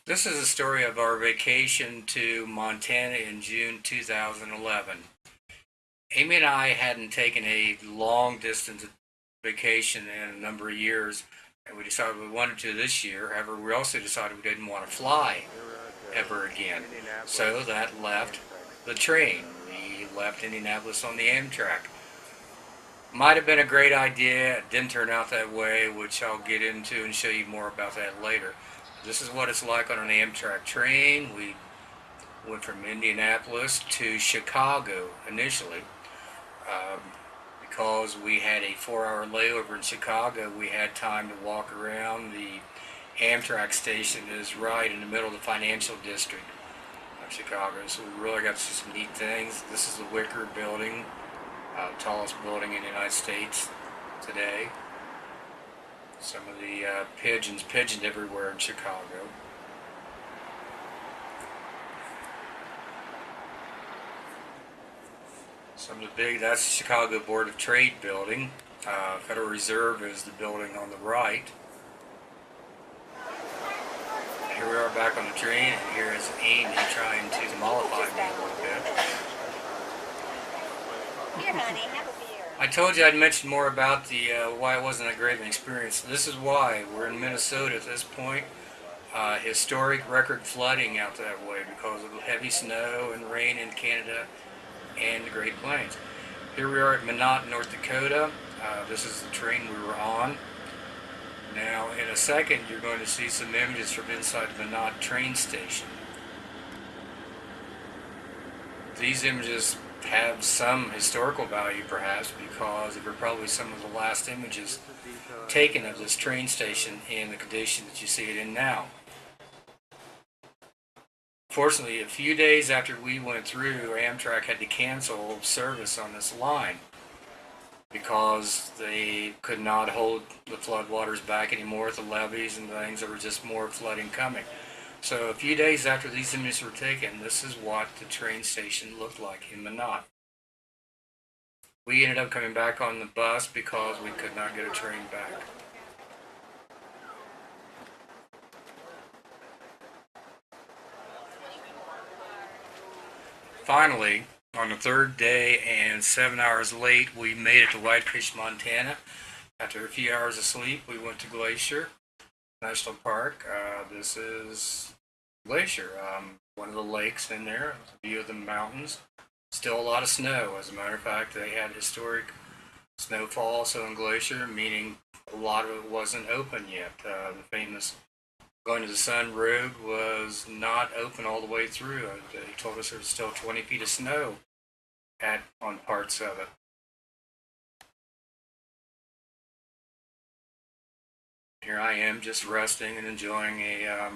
This is a story of our vacation to Montana in June 2011. Amy and I hadn't taken a long distance vacation in a number of years, and we decided we wanted to this year. However, we also decided we didn't want to fly ever again. So that left the train. We left Indianapolis on the Amtrak. Might have been a great idea. It didn't turn out that way, which I'll get into and show you more about that later. This is what it's like on an Amtrak train. We went from Indianapolis to Chicago initially. Um, because we had a 4 hour layover in Chicago, we had time to walk around. The Amtrak station is right in the middle of the financial district of Chicago, so we really got to see some neat things. This is the Wicker Building, tallest building in the United States today. Some of the pigeons pigeoned everywhere in Chicago. Some of the big, that's the Chicago Board of Trade building. Federal Reserve is the building on the right. Here we are back on the train, and here is Amy trying to mollify me a little bit. Here, honey, have a beer. I told you I'd mention more about the why it wasn't a great of an experience. This is why. We're in Minnesota at this point. Historic record flooding out that way because of the heavy snow and rain in Canada and the Great Plains. Here we are at Minot, North Dakota. This is the train we were on. Now, in a second, you're going to see some images from inside the Minot train station. These images have some historical value, perhaps, because they were probably some of the last images taken of this train station in the condition that you see it in now. Fortunately, a few days after we went through, Amtrak had to cancel service on this line because they could not hold the floodwaters back anymore with the levees and things. There was just more flooding coming. So a few days after these images were taken, this is what the train station looked like in Minot. We ended up coming back on the bus because we could not get a train back. Finally, on the third day and 7 hours late, we made it to Whitefish, Montana. After a few hours of sleep, we went to Glacier National Park. This is Glacier, one of the lakes in there, a view of the mountains. Still a lot of snow. As a matter of fact, they had historic snowfall also in Glacier, meaning a lot of it wasn't open yet. The famous Going to the Sun Road was not open all the way through. They told us there was still 20 feet of snow on parts of it. Here I am just resting and enjoying a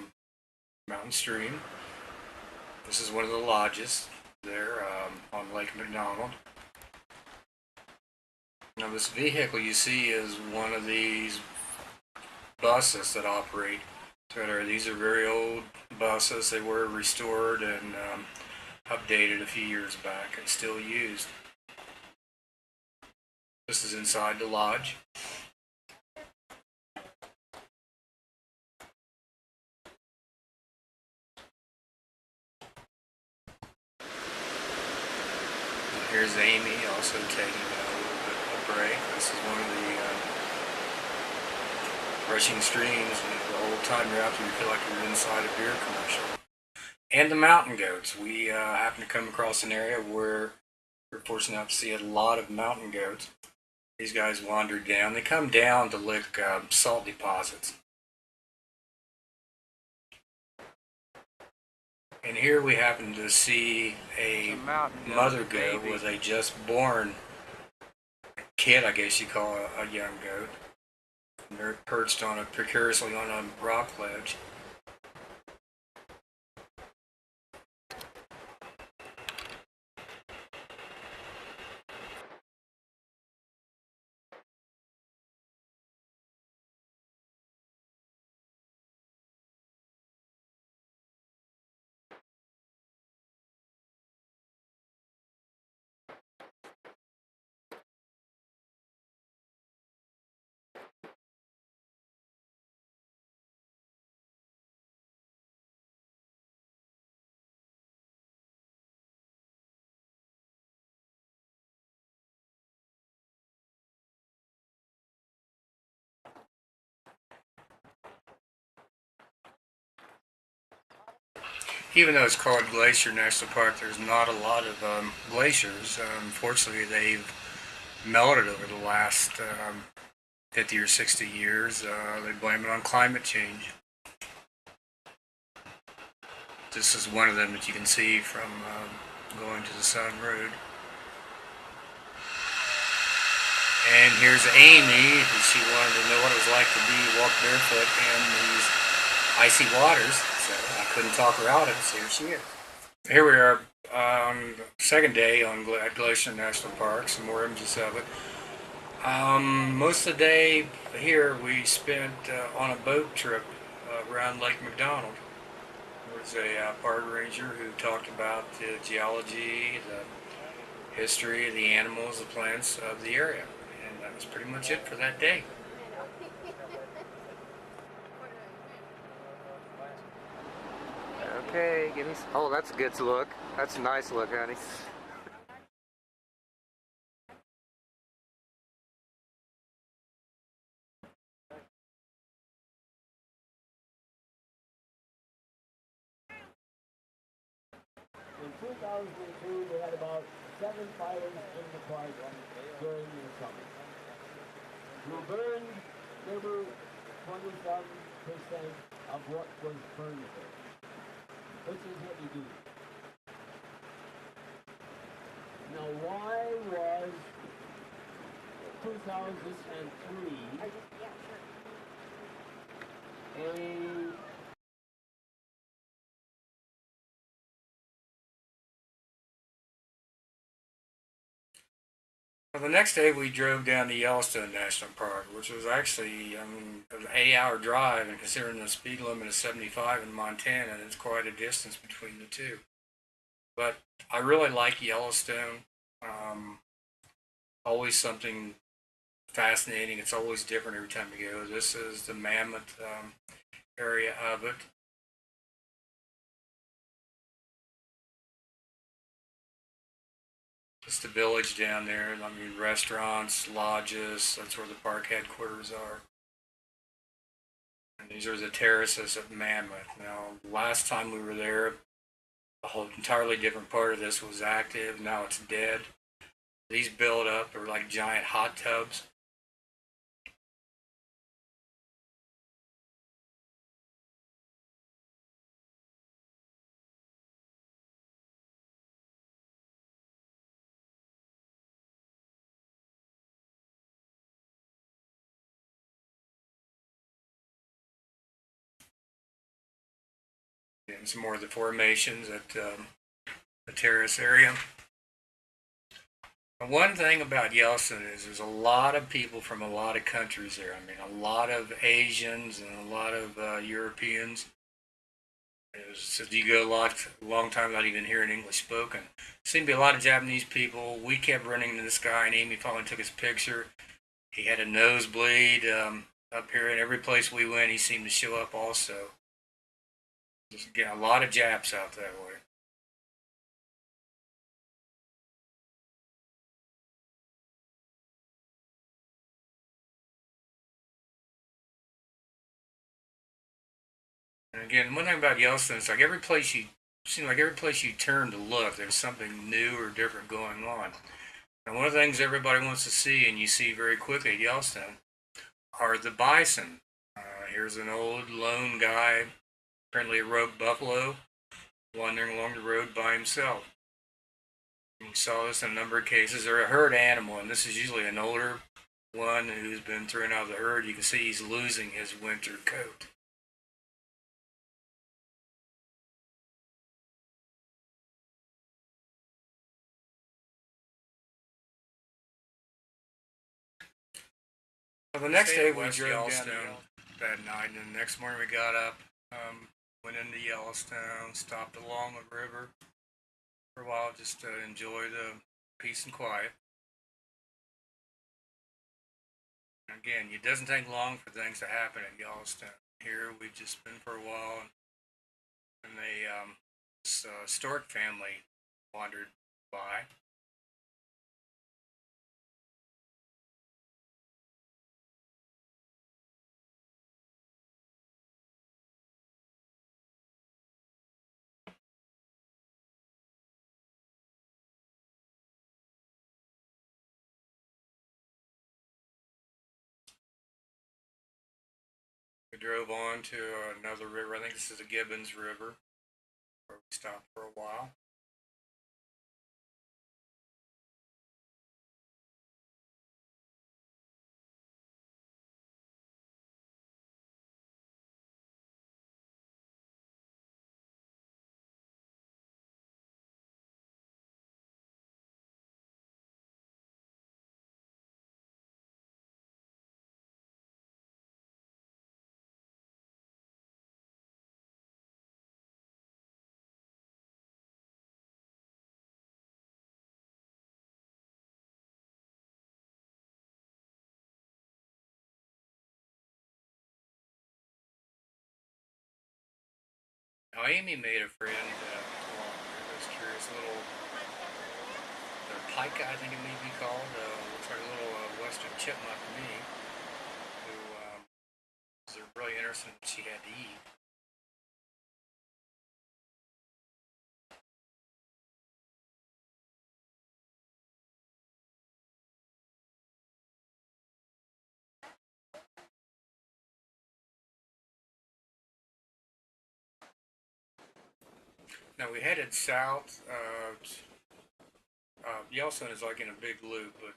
mountain stream. This is one of the lodges there on Lake McDonald. Now this vehicle you see is one of these buses that operate. These are very old buses. They were restored and updated a few years back and still used. This is inside the lodge. Here's Amy also taking a little bit of a break. This is one of the rushing streams, and the whole time you're out there, you feel like you're inside a beer commercial. And the mountain goats. We happen to come across an area where we're fortunate enough to see a lot of mountain goats. These guys wander down. They come down to lick salt deposits. And here we happen to see a mother goat with a just born kid, I guess you call a young goat. And they're perched on precariously on a rock ledge. even though it's called Glacier National Park, there's not a lot of glaciers. Unfortunately, they've melted over the last 50 or 60 years. They blame it on climate change. This is one of them that you can see from going to the Sun Road. And here's Amy, who she wanted to know what it was like to walk barefoot in these icy waters. So I couldn't talk her out of it, so here she is. Here we are on the second day at Glacier National Park, some more images of it. Most of the day here we spent on a boat trip around Lake McDonald. There was a park ranger who talked about the geology, the history, the animals, the plants of the area. And that was pretty much it for that day. Okay, give me some. Oh, that's a good look. That's a nice look, honey. In 2002, they had about 7 fires in the park during the summer. We burned maybe 27% of what was burnable, which is heavy duty. Now, why was 2003 a Well, the next day we drove down to Yellowstone National Park, which was actually an 8-hour drive, and considering the speed limit is 75 in Montana, it's quite a distance between the two. But I really like Yellowstone. Um, Always something fascinating. It's always different every time you go. This is the mammoth area of it. It's the village down there. I mean, restaurants, lodges. That's where the park headquarters are. And these are the terraces of Mammoth. Now, last time we were there, a whole entirely different part of this was active. Now it's dead. These build up. They're like giant hot tubs. And some more of the formations at the terrace area. One thing about Yellowstone is there's a lot of people from a lot of countries there. I mean, a lot of Asians and a lot of Europeans. So you go a long time without even hearing English spoken. Seemed to be a lot of Japanese people. We kept running into this guy, and Amy finally took his picture. He had a nosebleed up here, and every place we went, he seemed to show up also. Just get a lot of Japs out that way. And again, one thing about Yellowstone is like every place you turn to look, there's something new or different going on. And one of the things everybody wants to see, and you see very quickly at Yellowstone, are the bison. Here's an old lone guy, apparently a rogue buffalo, wandering along the road by himself. And we saw this in a number of cases. They're a herd animal, and this is usually an older one who's been thrown out of the herd. You can see he's losing his winter coat. Well, the next day we drove down that night, and the next morning we got up, went into Yellowstone, stopped along the river for a while just to enjoy the peace and quiet. Again, it doesn't take long for things to happen at Yellowstone. Here we've just been for a while, and this stork family wandered by. drove on to another river. I think this is the Gibbons River, where we stopped for a while. Now, Amy made a friend along there. This curious little pike, I think it may be called. Looks like a little western chipmunk to me, who was really interested in what she had to eat. Now we headed south. Yellowstone is like in a big loop, but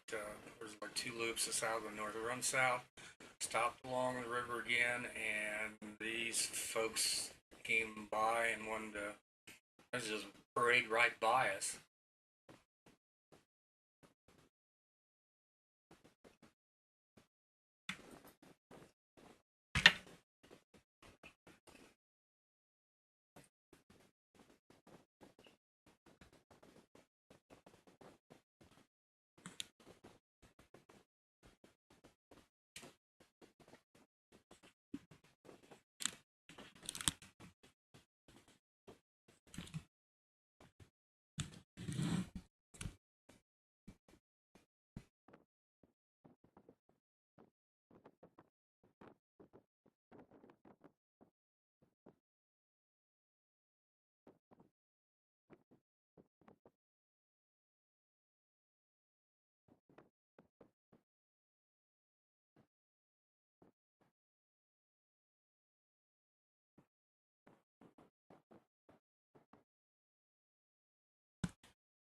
there's like two loops, the south and the north. We run south, stopped along the river again, and these folks came by and wanted to just parade right by us.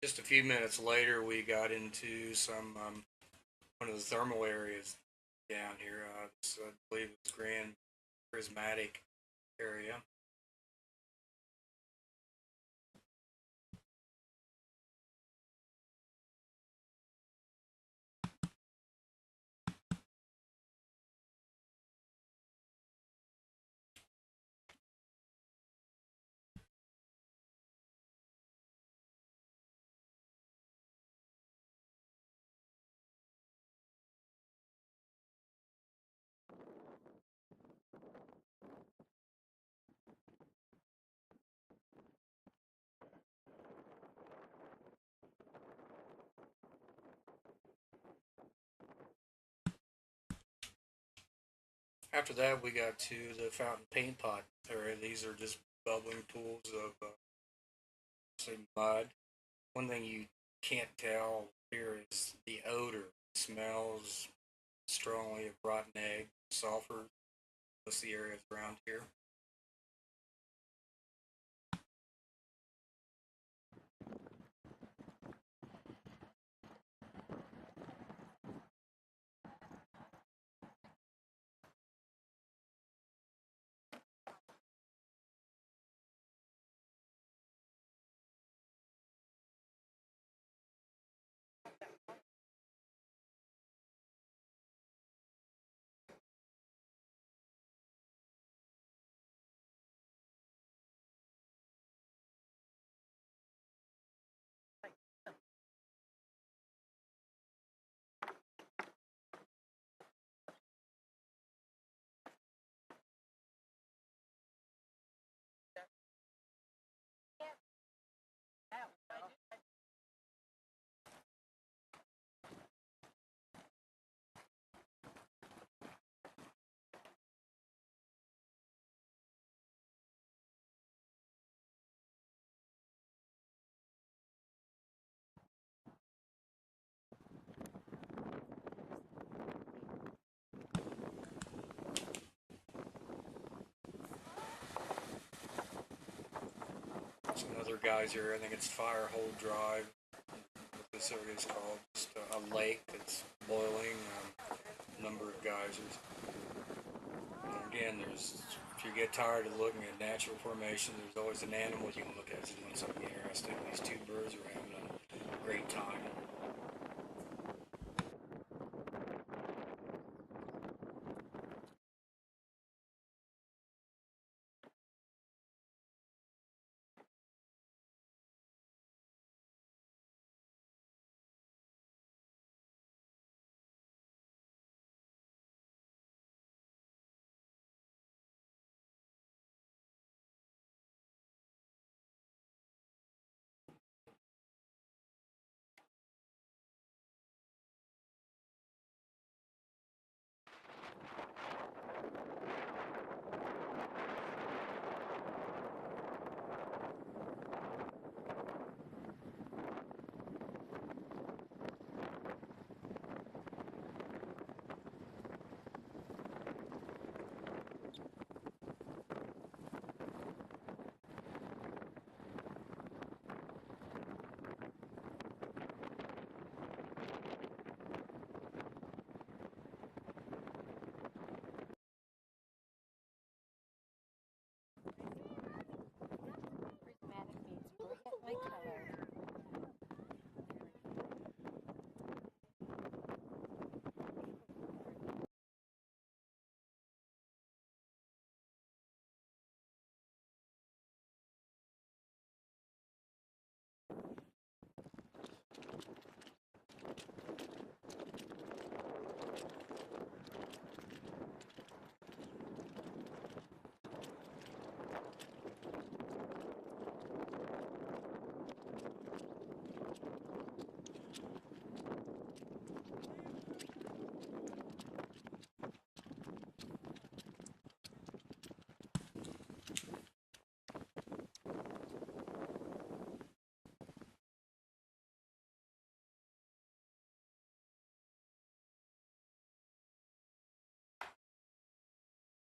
Just a few minutes later, we got into some one of the thermal areas down here. I believe it's Grand Prismatic area. After that, we got to the fountain paint pot area. These are just bubbling pools of say mud. One thing you can't tell here is the odor. It smells strongly of rotten egg, sulfur. Most of the areas around here. geyser. I think it's Firehole Drive. What this area is called. Just a lake that's boiling. Number of geysers. And again, there's if you get tired of looking at natural formation, there's always an animal you can look at that's doing something interesting. These two birds are having a great time. Prismatic means forget my color.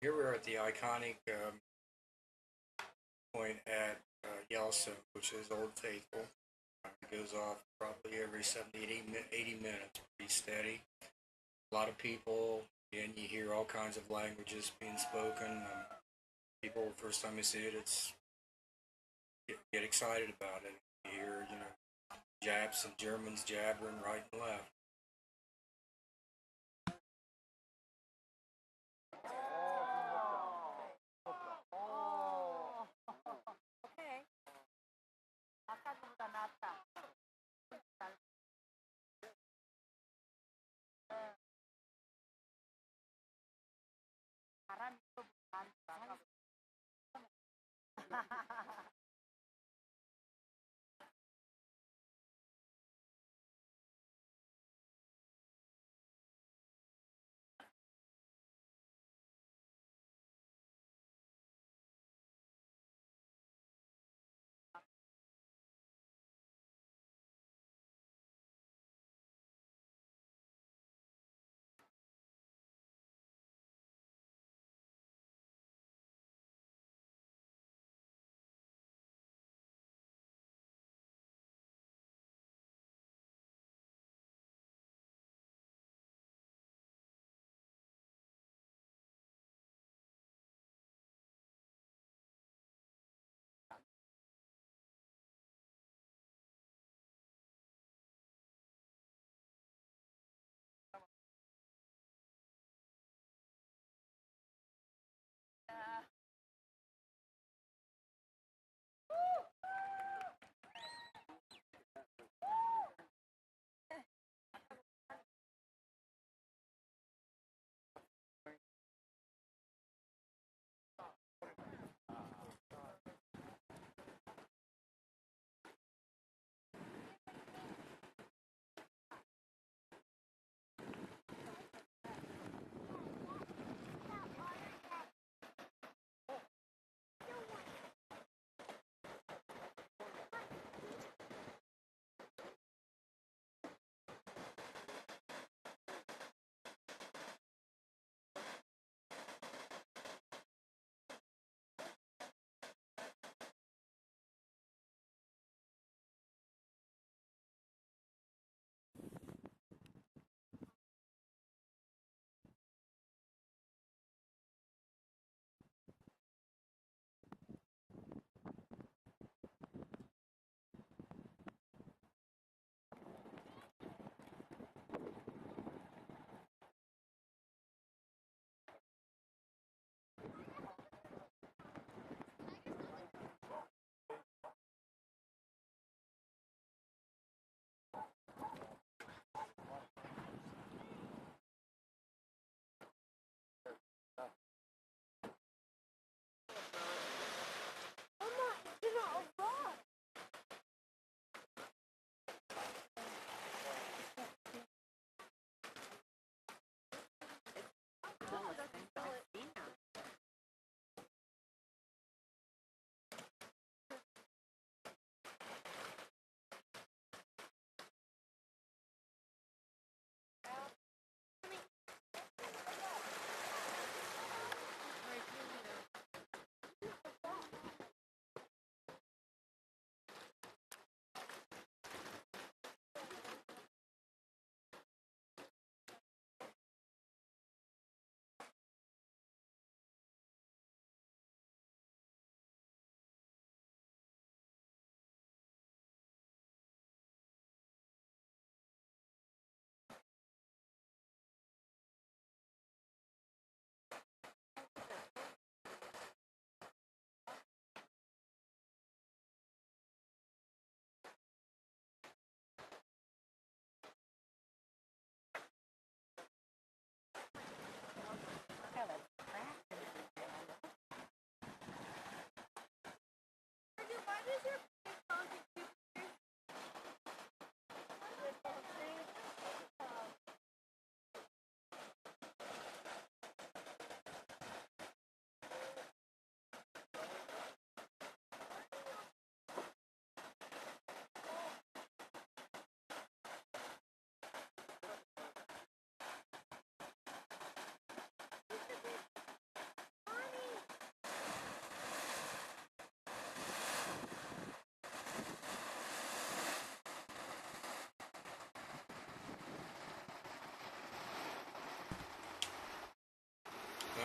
Here we're at the iconic point at Yellowstone, which is Old Faithful. It goes off probably every 70, 80 minutes, pretty steady. A lot of people, and you hear all kinds of languages being spoken. People, first time you see it, it's get excited about it. You hear, Japs and Germans jabbering right and left. Okay. Akan menggunakan. Karena itu bukan.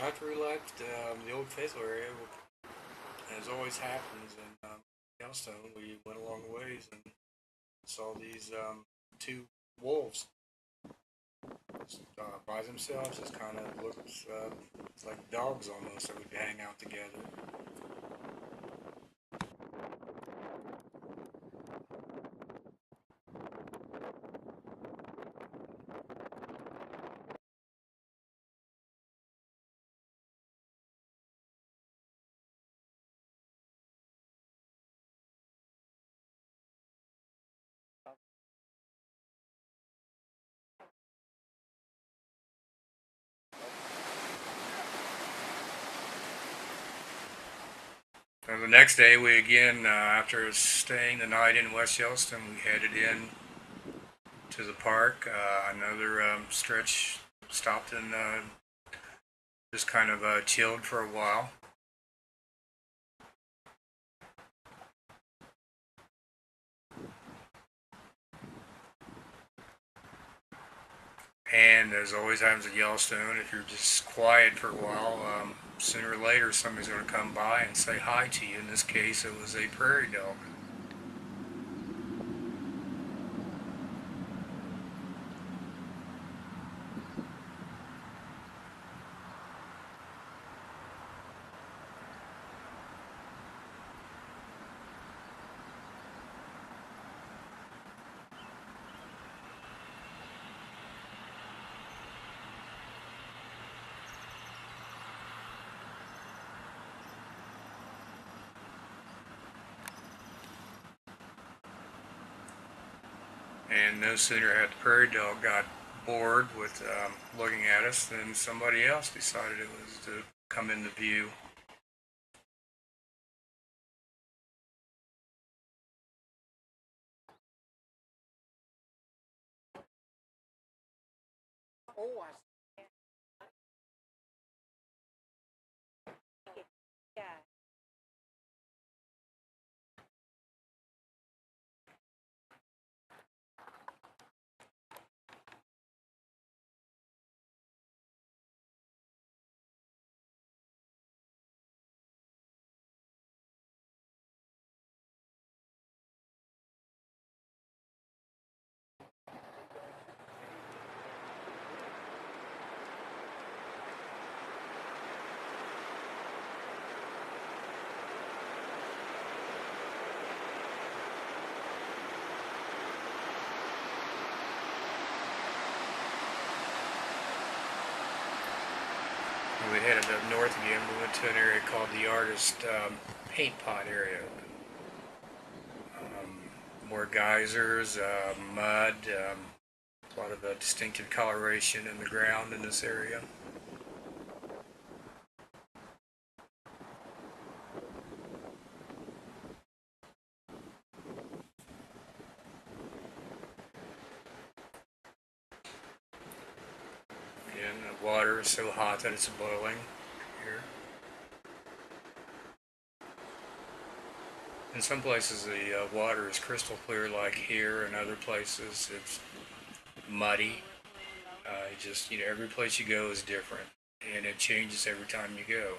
after we left the Old Faithful area, as always happens in Yellowstone, we went along the ways and saw these two wolves just, by themselves. Just kind of looks like dogs almost that would hang out together. And the next day, we again, after staying the night in West Yellowstone, we headed in to the park. Another stretch, stopped and just kind of chilled for a while. And as always happens at Yellowstone, if you're just quiet for a while, sooner or later somebody's going to come by and say hi to you. In this case, it was a prairie dog. And no sooner had the prairie dog got bored with looking at us than somebody else decided it was to come into view. Oh, yeah. We headed up north again. We went to an area called the Artist Paint Pot area. More geysers, mud, a lot of distinctive coloration in the ground in this area. Again, the water is so hot that it's boiling here. In some places, the water is crystal clear, like here, and other places it's muddy. Every place you go is different, and it changes every time you go.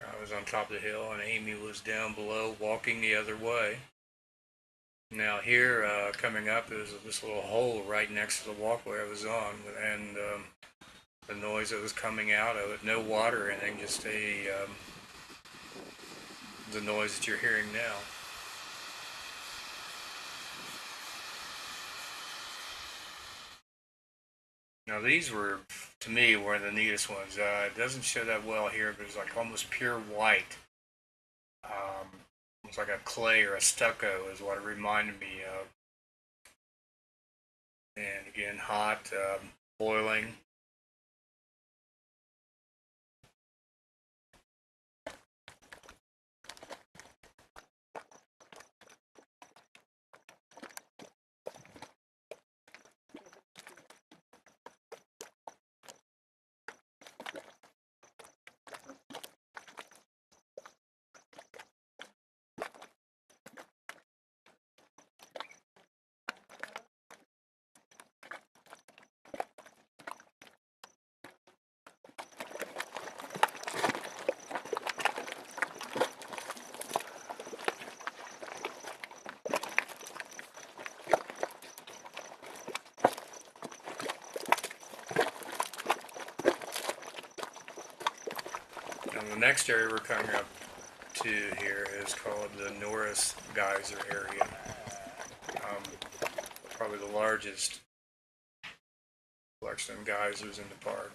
I was on top of the hill, and Amy was down below walking the other way. Now here, coming up, is this little hole right next to the walkway I was on, and the noise that was coming out of it, no water or anything, just the noise that you're hearing now. Now these were, to me, one of the neatest ones. It doesn't show that well here, but it's like almost pure white. Almost like a clay or a stucco is what it reminded me of. And again, hot, boiling. next area we're coming up to here is called the Norris Geyser area. Probably the largest collection of geysers in the park.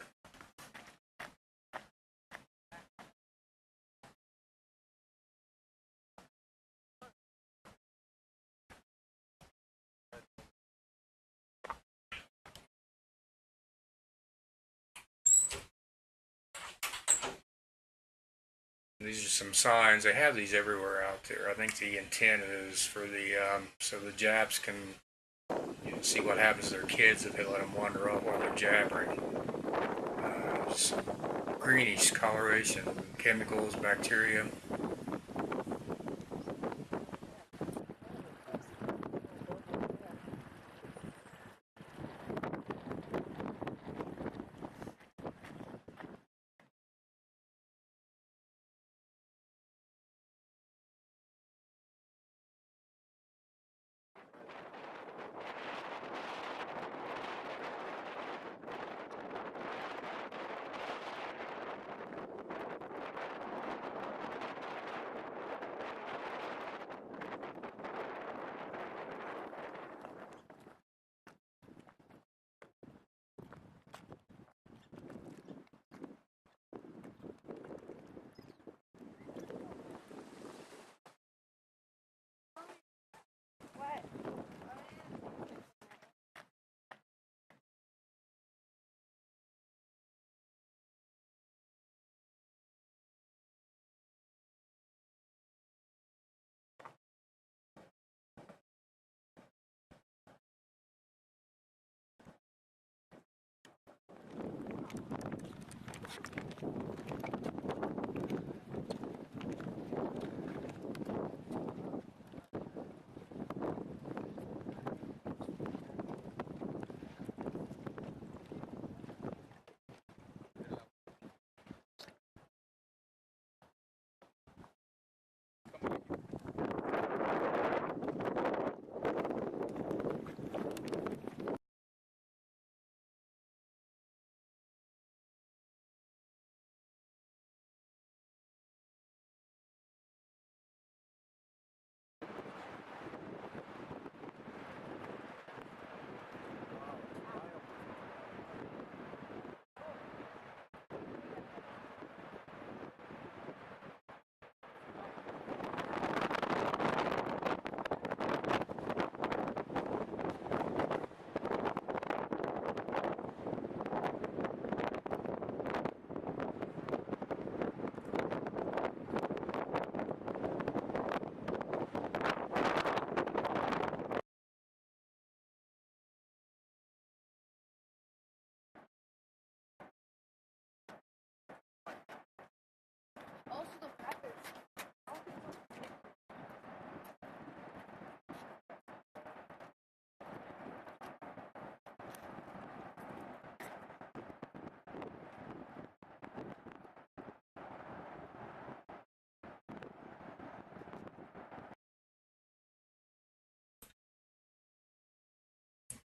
These are some signs. They have these everywhere out there. I think the intent is for the so the Japs can see what happens to their kids if they let them wander off while they're jabbering. Some greenish coloration, chemicals, bacteria.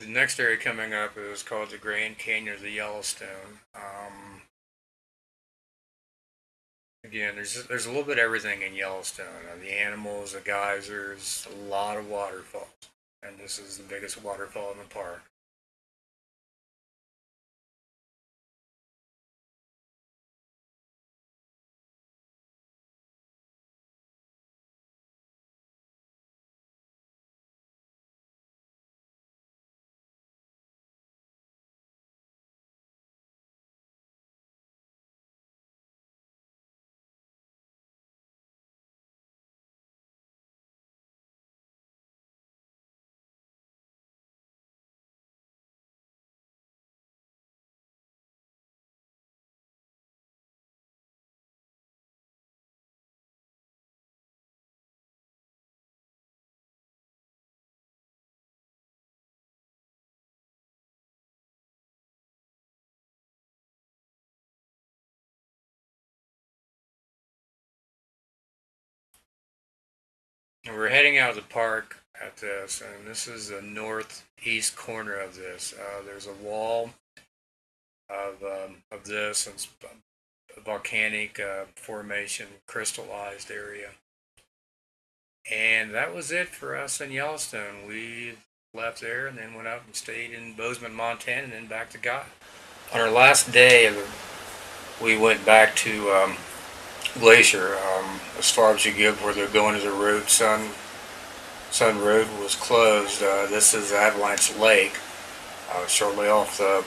The next area coming up is called the Grand Canyon of the Yellowstone. Again, there's a little bit of everything in Yellowstone. The animals, the geysers, a lot of waterfalls, and this is the biggest waterfall in the park. And we're heading out of the park at this, and this is the northeast corner of this. There's a wall of this, and volcanic formation, crystallized area. And that was it for us in Yellowstone. We left there and then went up and stayed in Bozeman, Montana, and then back to God. On our last day, we went back to Glacier, as far as you get where they're going to the road. Sun Road was closed. This is Avalanche Lake. Shortly off the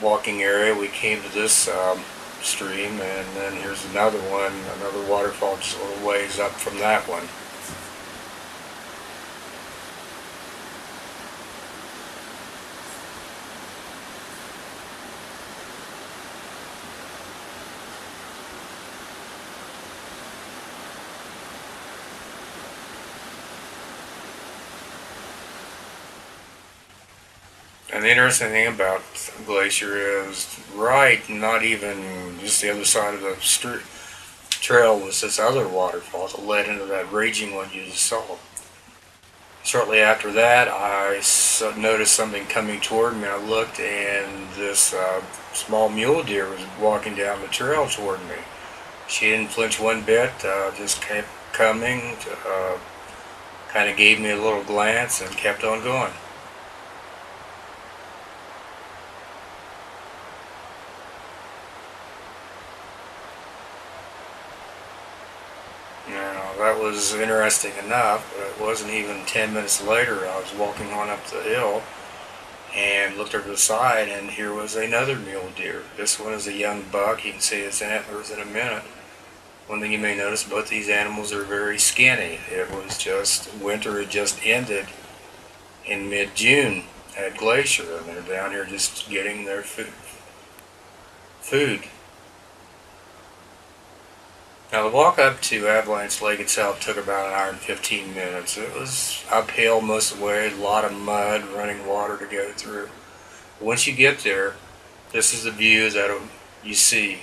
walking area, we came to this stream, and then here's another one, another waterfall just a little ways up from that one. And the interesting thing about Glacier is, right, not even just the other side of the trail was this other waterfall that led into that raging one you just saw. Shortly after that, I noticed something coming toward me. I looked, and this small mule deer was walking down the trail toward me. She didn't flinch one bit, just kept coming, kind of gave me a little glance and kept on going. Now, that was interesting enough, but it wasn't even 10 minutes later. I was walking on up the hill and looked over the side, and here was another mule deer. This one is a young buck. You can see its antlers in a minute. One thing you may notice, both these animals are very skinny. It was just, winter had just ended in mid-June at Glacier, and they're down here just getting their food. Now, the walk up to Avalanche Lake itself took about an hour and 15 minutes. It was uphill most of the way, a lot of mud, running water to go through. Once you get there, this is the view that you see.